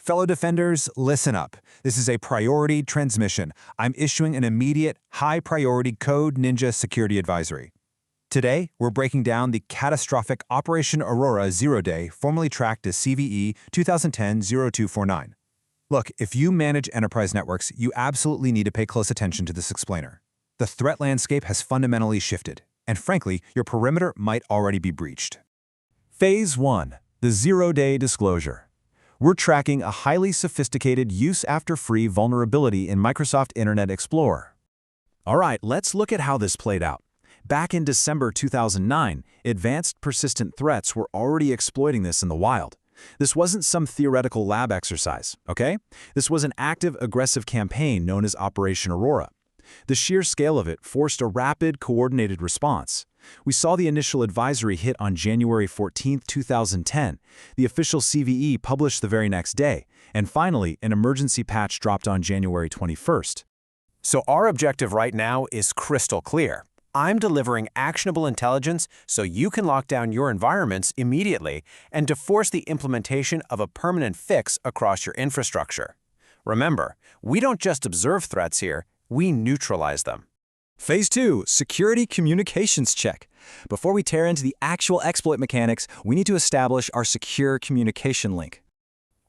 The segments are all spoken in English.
Fellow defenders, listen up. This is a priority transmission. I'm issuing an immediate, high-priority Code Ninja security advisory. Today, we're breaking down the catastrophic Operation Aurora 0-day, formerly tracked as CVE 2010-0249. Look, if you manage enterprise networks, you absolutely need to pay close attention to this explainer. The threat landscape has fundamentally shifted, and frankly, your perimeter might already be breached. Phase 1. The 0-day disclosure. We're tracking a highly sophisticated use-after-free vulnerability in Microsoft Internet Explorer. All right, let's look at how this played out. Back in December 2009, advanced persistent threats were already exploiting this in the wild. This wasn't some theoretical lab exercise, okay? This was an active, aggressive campaign known as Operation Aurora. The sheer scale of it forced a rapid, coordinated response. We saw the initial advisory hit on January 14, 2010. The official CVE published the very next day, and finally, an emergency patch dropped on January 21st. So our objective right now is crystal clear. I'm delivering actionable intelligence so you can lock down your environments immediately and to force the implementation of a permanent fix across your infrastructure. Remember, we don't just observe threats here, we neutralize them. Phase 2, Security Communications Check. Before we tear into the actual exploit mechanics, we need to establish our secure communication link.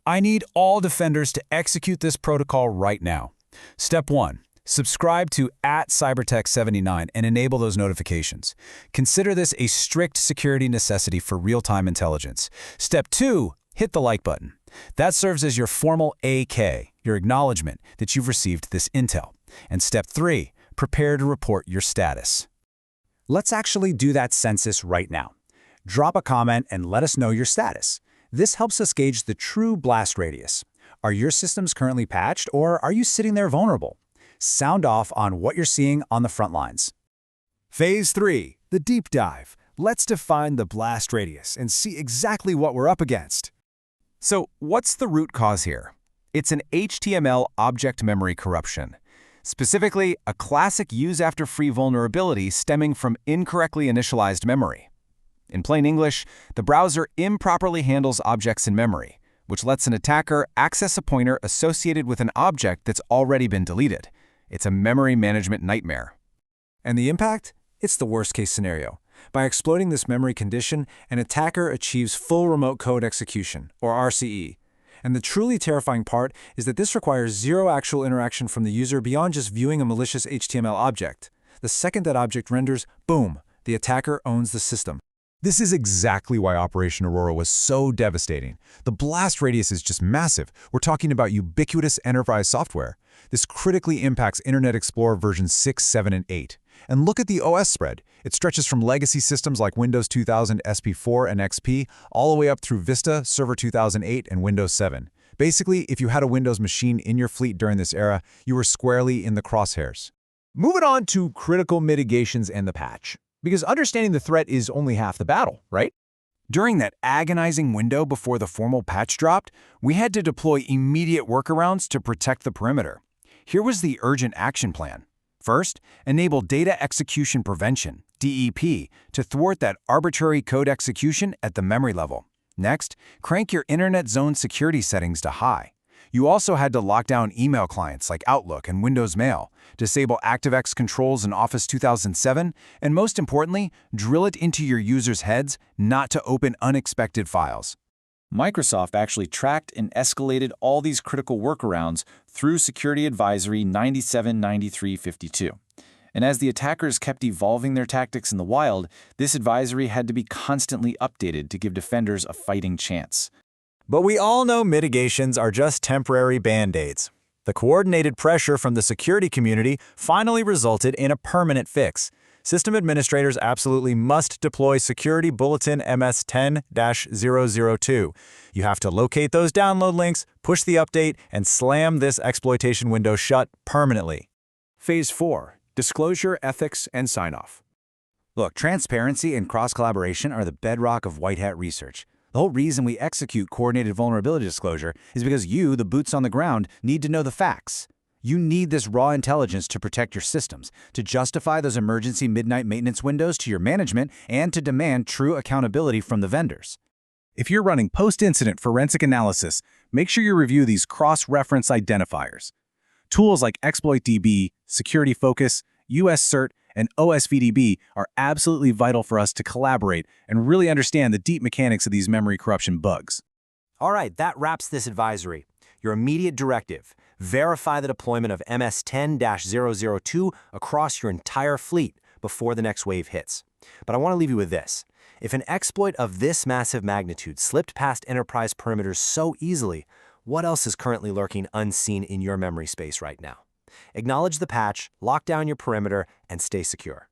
I need all defenders to execute this protocol right now. Step 1. Subscribe to @cybertech79 and enable those notifications. Consider this a strict security necessity for real-time intelligence. Step 2. Hit the like button. That serves as your formal AK, your acknowledgement that you've received this intel. And Step 3. Prepare to report your status. Let's actually do that census right now. Drop a comment and let us know your status. This helps us gauge the true blast radius. Are your systems currently patched, or are you sitting there vulnerable? Sound off on what you're seeing on the front lines. Phase 3. The deep dive. Let's define the blast radius and see exactly what we're up against. So, what's the root cause here? It's an HTML object memory corruption. Specifically, a classic use-after-free vulnerability stemming from incorrectly initialized memory. In plain English, the browser improperly handles objects in memory, which lets an attacker access a pointer associated with an object that's already been deleted. It's a memory management nightmare. And the impact? It's the worst-case scenario. By exploiting this memory condition, an attacker achieves full remote code execution, or RCE. And the truly terrifying part is that this requires zero actual interaction from the user beyond just viewing a malicious HTML object. The second that object renders, boom, the attacker owns the system. This is exactly why Operation Aurora was so devastating. The blast radius is just massive. We're talking about ubiquitous enterprise software. This critically impacts Internet Explorer versions 6, 7, and 8. And look at the OS spread. It stretches from legacy systems like Windows 2000 SP4 and XP all the way up through Vista, Server 2008, and Windows 7. Basically, if you had a Windows machine in your fleet during this era, you were squarely in the crosshairs. Moving on to critical mitigations and the patch. Because understanding the threat is only half the battle, right? During that agonizing window before the formal patch dropped, we had to deploy immediate workarounds to protect the perimeter. Here was the urgent action plan. First, enable data execution prevention, DEP, to thwart that arbitrary code execution at the memory level. Next, crank your Internet Zone security settings to high. You also had to lock down email clients like Outlook and Windows Mail, disable ActiveX controls in Office 2007, and most importantly, drill it into your users' heads not to open unexpected files. Microsoft actually tracked and escalated all these critical workarounds through Security Advisory 979352. And as the attackers kept evolving their tactics in the wild, this advisory had to be constantly updated to give defenders a fighting chance. But we all know mitigations are just temporary band-aids. The coordinated pressure from the security community finally resulted in a permanent fix. System administrators absolutely must deploy Security Bulletin MS10-002. You have to locate those download links, push the update, and slam this exploitation window shut permanently. Phase 4. Disclosure, ethics, and sign-off. Look, transparency and cross-collaboration are the bedrock of white hat research. The whole reason we execute coordinated vulnerability disclosure is because you, the boots on the ground, need to know the facts. You need this raw intelligence to protect your systems, to justify those emergency midnight maintenance windows to your management, and to demand true accountability from the vendors. If you're running post-incident forensic analysis, make sure you review these cross-reference identifiers. Tools like ExploitDB, SecurityFocus, USCert, and OSVDB are absolutely vital for us to collaborate and really understand the deep mechanics of these memory corruption bugs. All right, that wraps this advisory. Your immediate directive: verify the deployment of MS10-002 across your entire fleet before the next wave hits. But I want to leave you with this. If an exploit of this massive magnitude slipped past enterprise perimeters so easily, what else is currently lurking unseen in your memory space right now? Acknowledge the patch, lock down your perimeter, and stay secure.